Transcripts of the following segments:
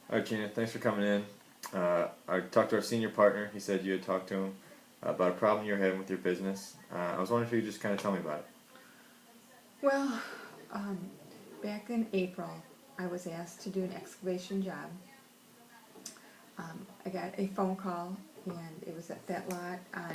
All right, Gina, thanks for coming in. I talked to our senior partner. He said you had talked to him about a problem you're having with your business. I was wondering if you could just kind of tell me about it. Well, um, back in April, I was asked to do an excavation job. I got a phone call, and it was at that lot on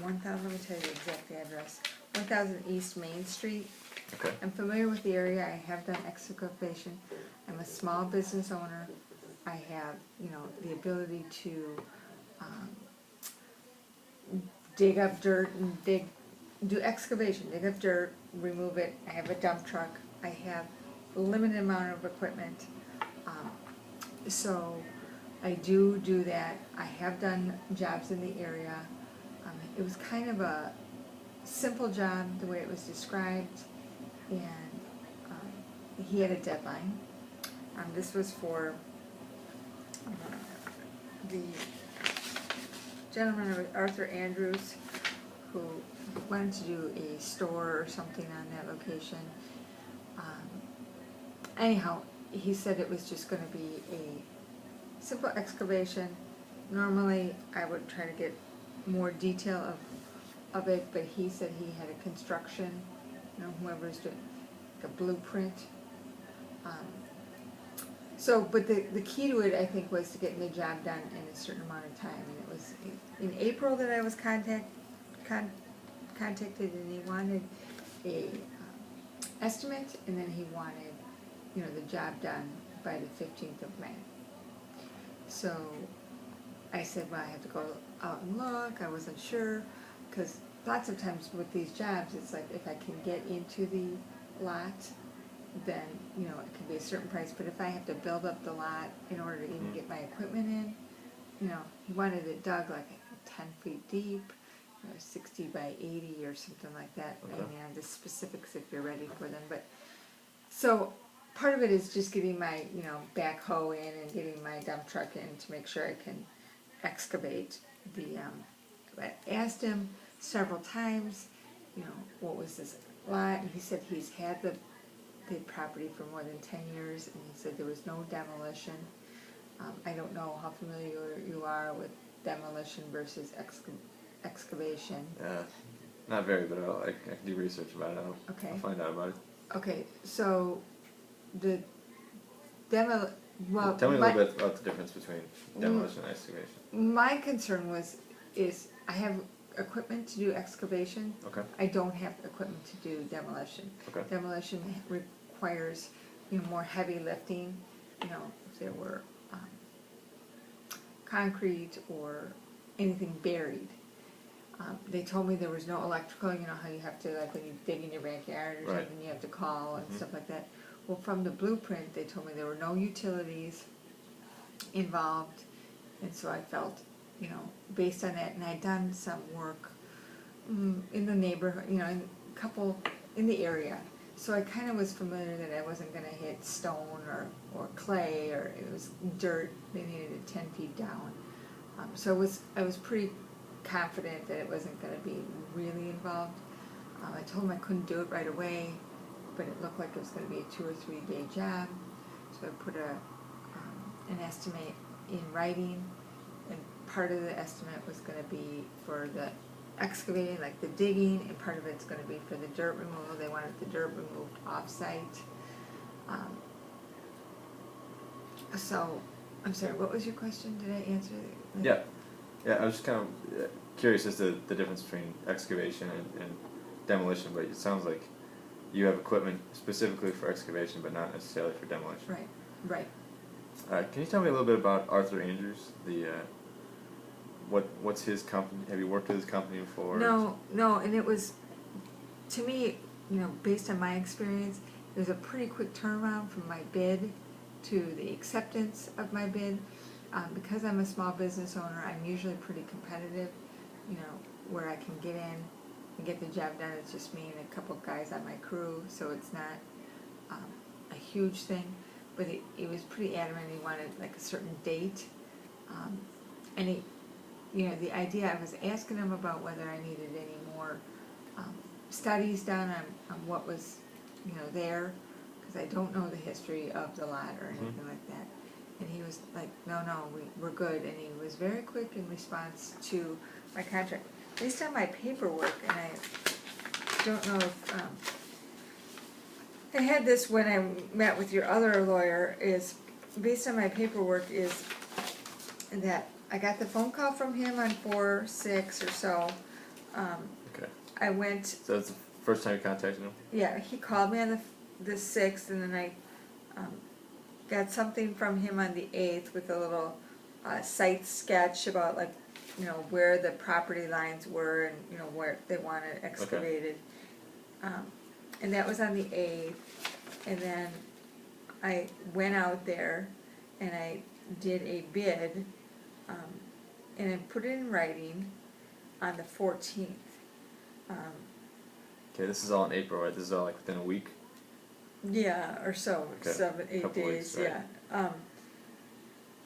1000, let me tell you the exact address, 1000 East Main Street. Okay. I'm familiar with the area. I have done excavation. I'm a small business owner. I have, the ability to dig up dirt and do excavation, dig up dirt, remove it. I have a dump truck. I have a limited amount of equipment. Um, so I do that. I have done jobs in the area. It was kind of a simple job, the way it was described, and he had a deadline. This was for the gentleman, Arthur Andrews, who wanted to do a store or something on that location. Anyhow, he said it was just going to be a simple excavation. Normally, I would try to get more detail of it, but he said he had a construction, whoever's doing a blueprint. But the key to it, I think, was to getting the job done in a certain amount of time. And it was in April that I was contacted, and he wanted a estimate, and then he wanted, the job done by the 15th of May. So I said, well, I have to go out and look. I wasn't sure, because lots of times with these jobs, it's like if I can get into the lot, then, it could be a certain price. But if I have to build up the lot in order to even get my equipment in, he wanted it dug like 10 feet deep, 60 by 80 or something like that. Okay. I mean, the specifics if you're ready for them. But so part of it is just getting my, backhoe in and getting my dump truck in to make sure I can excavate the, I asked him several times, what was this lot, and he said he's had the property for more than 10 years, and he said there was no demolition. I don't know how familiar you are with demolition versus excavation. Not very, but I can do research about it. I'll find out about it. Okay, so the Tell me a little bit about the difference between demolition and excavation. My concern is I have equipment to do excavation. Okay. I don't have equipment to do demolition. Okay. Demolition requires, more heavy lifting. If there were concrete or anything buried. They told me there was no electrical. You know how you have to, like when you dig in your backyard or Right. something, you have to call and stuff like that. Well, from the blueprint, they told me there were no utilities involved, and so I felt, based on that, and I'd done some work in the neighborhood, in a couple in the area, so I kind of was familiar that I wasn't going to hit stone or clay, or it was dirt. They needed it 10 feet down, so I was pretty confident that it wasn't going to be really involved. I told him I couldn't do it right away, but it looked like it was going to be a 2 or 3 day job, so I put an estimate in writing, and part of the estimate was going to be for the excavating, like the digging, and part of it's going to be for the dirt removal. They wanted the dirt removed off-site. So, I'm sorry, what was your question? Did I answer it? Yeah, I was just kind of curious as to the difference between excavation and demolition, but it sounds like you have equipment specifically for excavation, but not necessarily for demolition. Right. Can you tell me a little bit about Arthur Andrews? What's his company? Have you worked with his company before? No, and it was, to me, based on my experience, it was a pretty quick turnaround from my bid to the acceptance of my bid. Because I'm a small business owner, I'm usually pretty competitive, where I can get in and get the job done. It's just me and a couple guys on my crew, so it's not a huge thing. But he was pretty adamant. He wanted like a certain date, and he, the idea, I was asking him about whether I needed any more studies done on what was, there, because I don't know the history of the lot or anything like that. And he was like, no, we're good, and he was very quick in response to my contract. Based on my paperwork, and I don't know if, I had this when I met with your other lawyer, is, based on my paperwork, is that I got the phone call from him on 4/6 or so. Okay. I went, So that's the first time you contacted him? yeah, he called me on the 6th, and then I got something from him on the 8th with a little site sketch about, like, you know, where the property lines were and, you know, where they wanted excavated. And that was on the 8th, and then I went out there and I did a bid, and I put it in writing on the 14th. Okay, this is all in April, right? This is all like within a week? Yeah, or so, Okay. 7, 8 Couple days, weeks, right. yeah.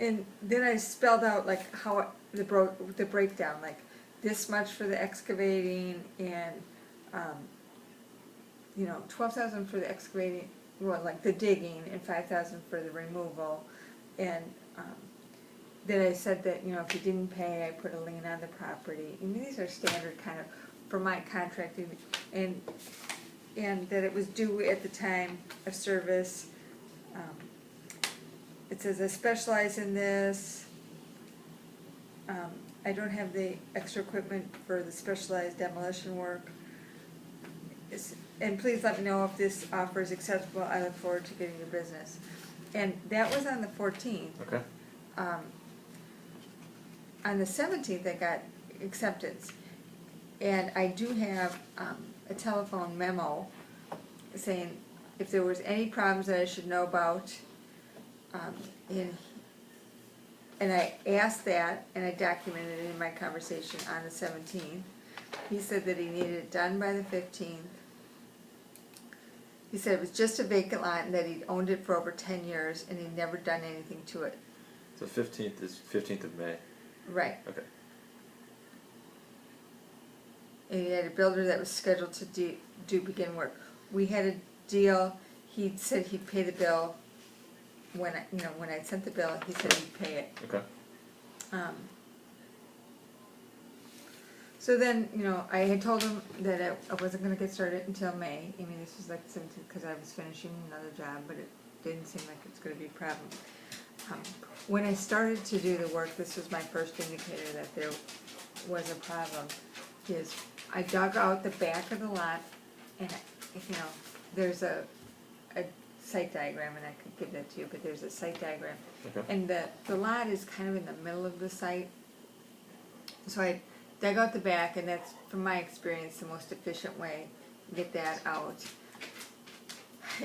And then I spelled out like how the breakdown, like this much for the excavating and, you know, 12,000 for the excavating, well, like the digging, and 5,000 for the removal. And then I said that, you know, if he didn't pay, I put a lien on the property. I mean, these are standard kind of for my contracting, and that it was due at the time of service. It says I specialize in this. I don't have the extra equipment for the specialized demolition work. And please let me know if this offer is acceptable. I look forward to getting your business. And that was on the 14th. Okay. On the 17th, I got acceptance. And I do have a telephone memo saying if there was any problems that I should know about. And I asked that, and I documented it in my conversation on the 17th. He said that he needed it done by the 15th. He said it was just a vacant lot and that he'd owned it for over 10 years and he'd never done anything to it. So 15th is 15th of May. Right. Okay. And he had a builder that was scheduled to begin work. We had a deal. He said he'd pay the bill when I sent the bill. He said he'd pay it. Okay. So then, you know, I had told him that I wasn't going to get started until May. I mean, this was like 17th because I was finishing another job, but it didn't seem like it was going to be a problem. When I started to do the work, this was my first indicator that there was a problem. Is I dug out the back of the lot, and you know, there's a site diagram, and I could give that to you, but there's a site diagram. Okay. And the lot is kind of in the middle of the site. So I dug out the back, and that's, from my experience, the most efficient way to get that out.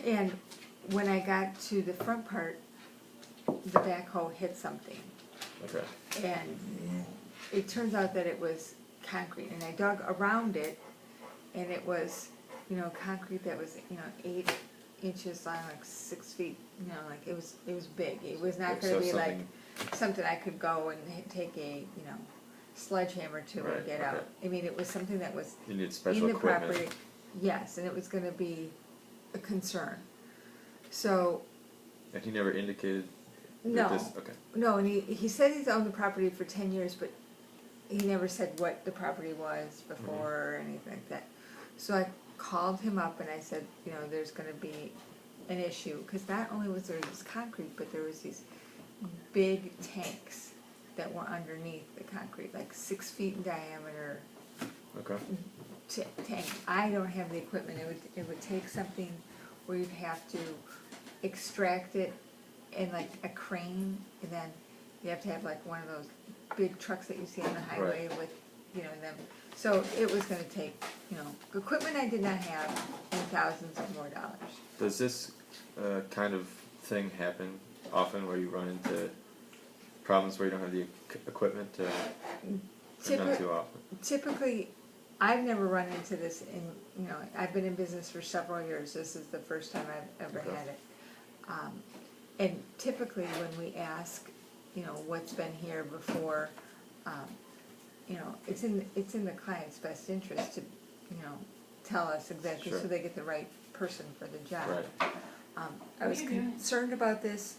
And when I got to the front part, the backhoe hit something. Okay. And it turns out that it was concrete, and I dug around it, and it was, you know, concrete that was, you know, 8 inches long, like 6 feet, you know, like it was big. It was not going to be like something I could go and take a, you know, sledgehammer to and get out. I mean, it was something that was You need special in the equipment. property. Yes, and it was going to be a concern. So And he never indicated no, that this. Okay. no, and he said he's owned the property for 10 years, but he never said what the property was before or anything like that. So I called him up and I said, you know, there's going to be an issue, because not only was there this concrete, but there was these big tanks that were underneath the concrete, like 6 feet in diameter. Okay. Tank. I don't have the equipment. It would take something where you'd have to extract it in like a crane, and then you have to have like one of those big trucks that you see on the highway with, you know, them. So it was going to take, you know, equipment I did not have, and thousands of more dollars. Does this kind of thing happen often, where you run into problems where you don't have the equipment? Or not too often. Typically, I've never run into this in, you know, I've been in business for several years. This is the first time I've ever had it. And typically when we ask, you know, what's been here before, you know, it's in the client's best interest to, you know, tell us exactly so they get the right person for the job. Right. I was concerned about this